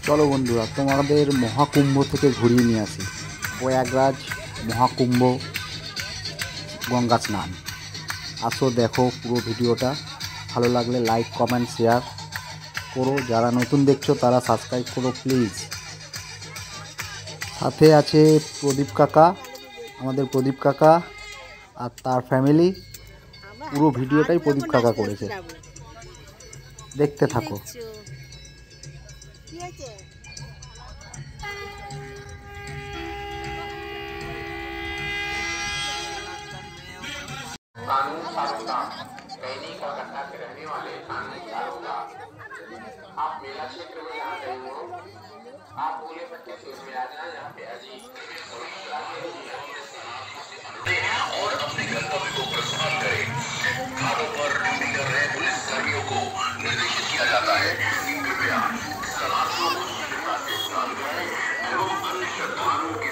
চলো বন্ধুরা, তোমাদের মহাকুম্ভ থেকে ঘুরিয়ে নিয়ে আসি। প্রয়াগরাজ মহাকুম্ভ গঙ্গা স্নান। আসো দেখো পুরো ভিডিওটা। ভালো লাগলে লাইক কমেন্ট শেয়ার করো। যারা নতুন দেখছো তারা সাবস্ক্রাইব করো প্লিজ। সাথে আছে প্রদীপ কাকা, আমাদের প্রদীপ কাকা আর তার ফ্যামিলি। পুরো ভিডিওটাই প্রদীপ কাকা করেছে, দেখতে থাকো। कानून सारोगा कैनी कोलकाता के रहने वाले कानून सारोगा, आप मेला क्षेत्र में यहाँ गए हो, आप बोले बच्चे से में आ जाए यहाँ पे अजीब और अपने कर्तव्य को प्रस्थान करें। घाटों पर ड्यूटी कर रहे पुलिस कर्मियों को निर्देशित किया जाता है कि कृपया शरणार्थियों को शीघ्रता से स्नान कराएं एवं अन्य श्रद्धालुओं के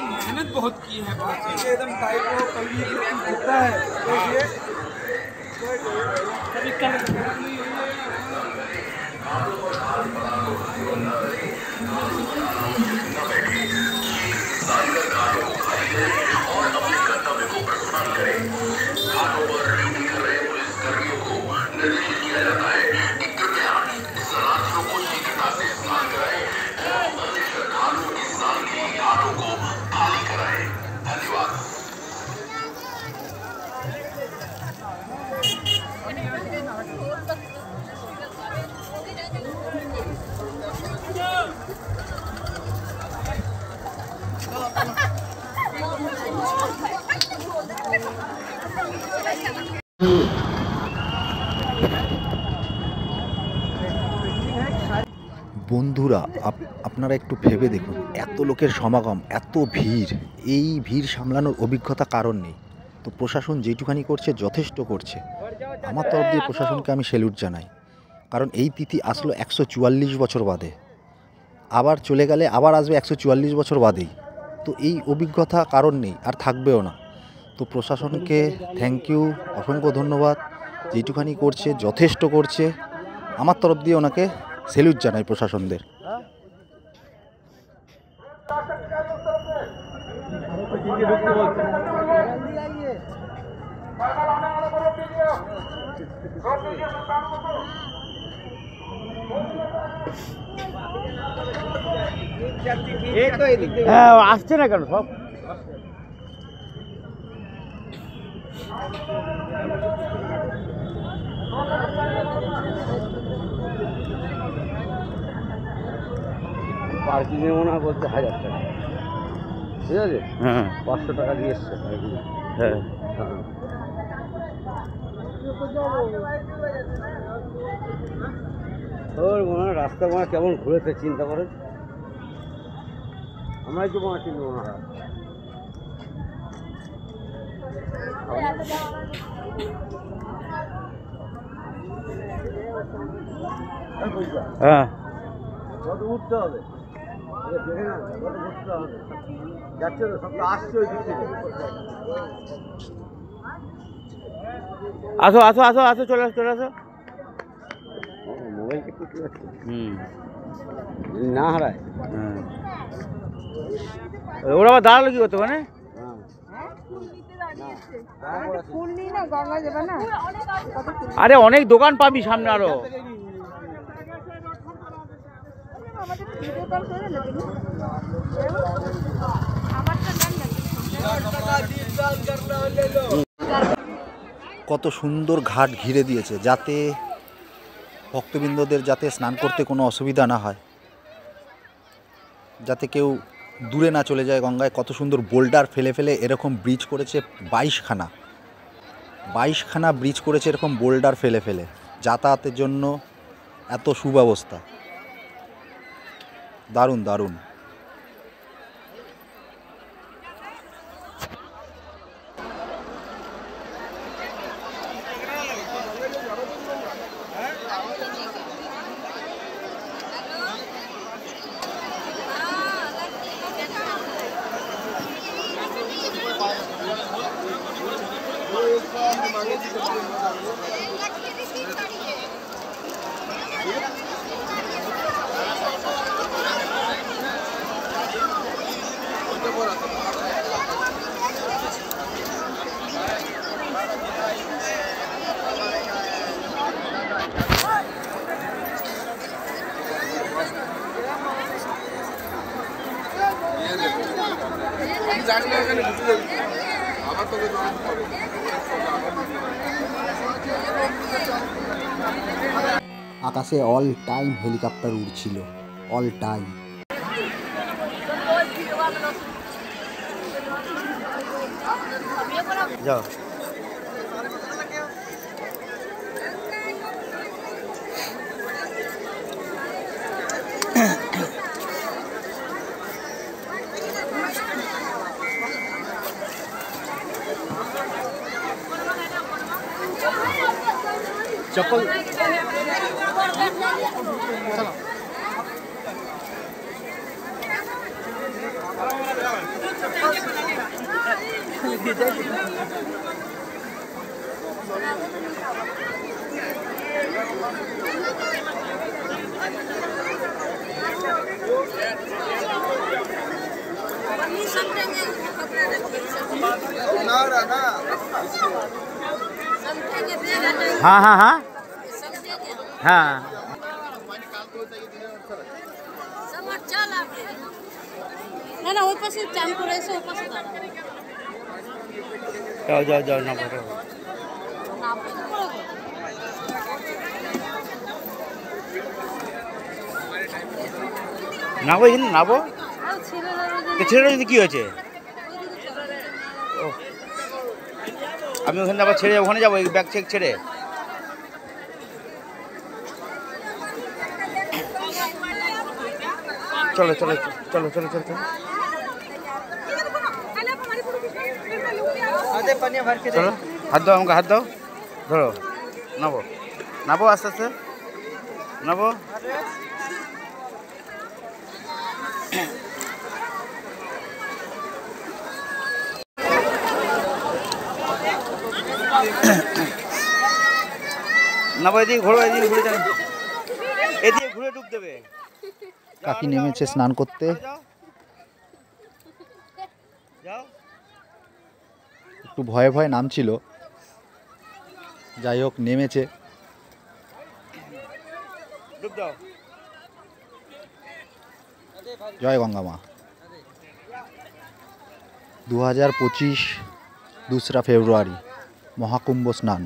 मेहनत बहुत की है, एकदम टाइट हो कभी होता है कभी कल और अपने कर्तव्य को प्रस्थान करें। घाटों पर ड्यूटी कर रहे पुलिस कर्मियों को निर्देशित किया जाता है कि कृपया शरणार्थियों को शीघ्रता से स्नान कराएं एवं अन्य श्रद्धालुओं के स्नान के लिए घाटों को खाली कराएं। धन्यवाद। বন্ধুরা, আপনারা একটু ভেবে দেখুন, এত লোকের সমাগম, এত ভিড়, এই ভিড় সামলানোর অভিজ্ঞতা কারণ নেই। তো প্রশাসন যেটুখানি করছে যথেষ্ট করছে। আমার তরফ দিয়ে প্রশাসনকে আমি স্যালুট জানাই, কারণ এই তিথি আসলো 144 বছর বাদে, আবার চলে গেলে আবার আসবে 144 বছর বাদেই। তো এই অভিজ্ঞতা কারণ নেই, আর থাকবেও না। তো প্রশাসনকে থ্যাংক ইউ, অসংখ্য ধন্যবাদ। যেটুখানি করছে যথেষ্ট করছে। আমার তরফ দিয়ে ওনাকে স্যালুট জানাই প্রশাসনদের। আসছে না কেন সব পার্কিং এ মনে বলতে 1000 টাকা, ঠিক আছে? হ্যাঁ, 500 টাকা দিয়ে এসছে। হ্যাঁ, ওর মনে হয় রাস্তা মনে কেমন ঘুরেছে চিন্তা করেন। আমরাই তো মনে চিনব না। হ্যাঁ, কত উঠতে হবে দেখে না, কত উঠতে হবে যাচ্ছে তো, সব তো আসছে ওই দিক থেকে। আসো আসো আসো আসো, চলে আসো চলে আসো। মোবাইল একটু ঠিক আছে, না হারায়। হ্যাঁ, ওরা আবার দাঁড়ালো কি করতে মানে? আরে অনেক দোকান পাবি সামনে আরো। কত সুন্দর ঘাট ঘিরে দিয়েছে, যাতে ভক্তবৃন্দদের যাতে স্নান করতে কোনো অসুবিধা না হয়, যাতে কেউ দূরে না চলে যায় গঙ্গায়। কত সুন্দর বোল্ডার ফেলে ফেলে এরকম ব্রিজ করেছে, 22খানা ব্রিজ করেছে এরকম বোল্ডার ফেলে ফেলে, যাতায়াতের জন্য এত সুব্যবস্থা। দারুণ দারুণ। আকাশে অল টাইম হেলিকপ্টার উড়ছিল, অল টাইম। যাও चप्पल चलो हाँ हाँ हाँ हाँ না না ওই পাশে চান করে এসে ওই পাশে দাঁড়াও। যাও যাও যাও না বলো নাবো এখানে নাবো ছেড়ে যদি কি হয়েছে আমি ওখানে আবার ছেড়ে ওখানে যাবো ব্যাগ চেক ছেড়ে চলো চলো চলো চলো চলো চলো চলো হাত দাও আমাকে হাত দাও ধরো নাবো নাবো আস্তে আস্তে নাবো নাবো এদিকে ঘোরো এদিকে ঘুরে যাবে এদিকে ঘুরে ডুব দেবে কাকি নেমেছে স্নান করতে একটু ভয়ে ভয়ে নামছিল যাই হোক নেমেছে জয় গঙ্গা মা 2025 2রা ফেব্রুয়ারি মহাকুম্ভ স্নান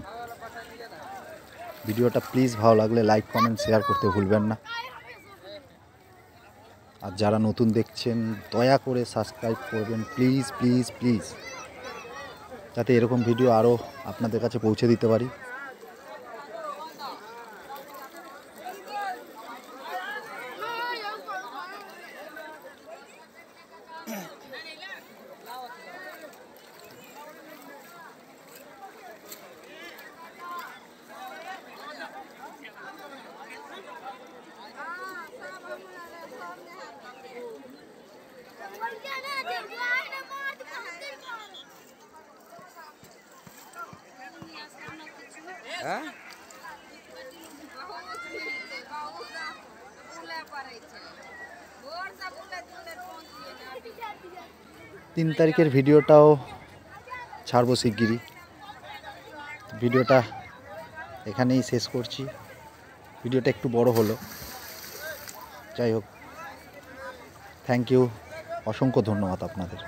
ভিডিওটা প্লিজ ভালো লাগলে লাইক কমেন্ট শেয়ার করতে ভুলবেন না আর যারা নতুন দেখছেন দয়া করে সাবস্ক্রাইব করবেন প্লিজ প্লিজ প্লিজ যাতে এরকম ভিডিও আরও আপনাদের কাছে পৌঁছে দিতে পারি হ্যাঁ 3 তারিখের ভিডিওটাও ছাড়বো শিগগিরই ভিডিওটা এখানেই শেষ করছি ভিডিওটা একটু বড় হলো যাই হোক থ্যাংক ইউ অসংখ্য ধন্যবাদ আপনাদের